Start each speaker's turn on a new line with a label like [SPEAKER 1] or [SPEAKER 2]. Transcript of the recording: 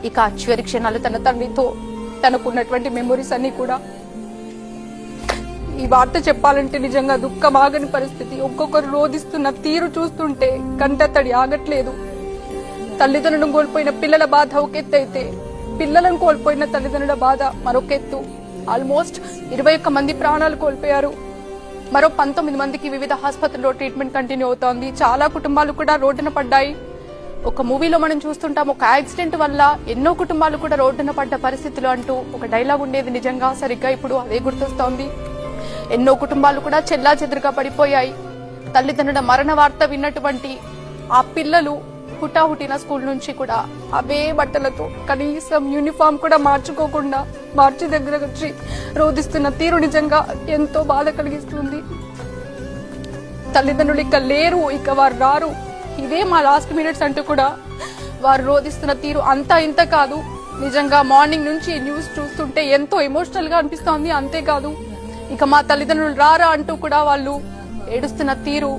[SPEAKER 1] ఇక చివరి క్షణాలు తన తండ్రితో తనకున్నటువంటి మెమొరీస్ అన్ని కూడా ఈ వార్త చెప్పాలంటే నిజంగా దుఃఖమాగని పరిస్థితి. ఒక్కొక్కరు రోధిస్తున్న తీరు చూస్తుంటే కంటతడి ఆగట్లేదు. తల్లిదండ్రులను కోల్పోయిన పిల్లల బాధ ఒక ఎత్తు అయితే పిల్లలను కోల్పోయిన తల్లిదండ్రుల బాధ మరొక ఎత్తు. ఆల్మోస్ట్ 21 మంది ప్రాణాలు కోల్పోయారు. మరో 19 మందికి వివిధ ఆసుపత్రుల్లో ట్రీట్మెంట్ కంటిన్యూ అవుతోంది. చాలా కుటుంబాలు కూడా రోడ్డున పడ్డాయి. ఒక మూవీలో మనం చూస్తుంటాం, ఒక యాక్సిడెంట్ వల్ల ఎన్నో కుటుంబాలు కూడా రోడ్డున పడ్డ పరిస్థితులు అంటూ ఒక డైలాగ్ ఉండేది. నిజంగా సరిగ్గా ఇప్పుడు అదే గుర్తొస్తోంది. ఎన్నో కుటుంబాలు కూడా చెల్లా చెదురుగా పడిపోయాయి. తల్లిదండ్రుల మరణ వార్త విన్నటువంటి ఆ పిల్లలు హుటాహుటిన స్కూల్ నుంచి కూడా అవే బట్టలతో కనీసం యూనిఫామ్ కూడా మార్చుకోకుండా మార్చి దగ్గర వచ్చి రోధిస్తున్న తీరు నిజంగా ఎంతో బాధ కలిగిస్తుంది. తల్లిదండ్రులు ఇక లేరు, ఇక వారు రారు, ఇవే మా లాస్ట్ మినిట్స్ అంటూ కూడా వారు రోధిస్తున్న తీరు అంతా ఇంత కాదు. నిజంగా మార్నింగ్ నుంచి న్యూస్ చూస్తుంటే ఎంతో ఎమోషనల్ గా అనిపిస్తోంది. అంతేకాదు ఇక మా తల్లిదండ్రులు రారా అంటూ కూడా వాళ్ళు ఏడుస్తున్న తీరు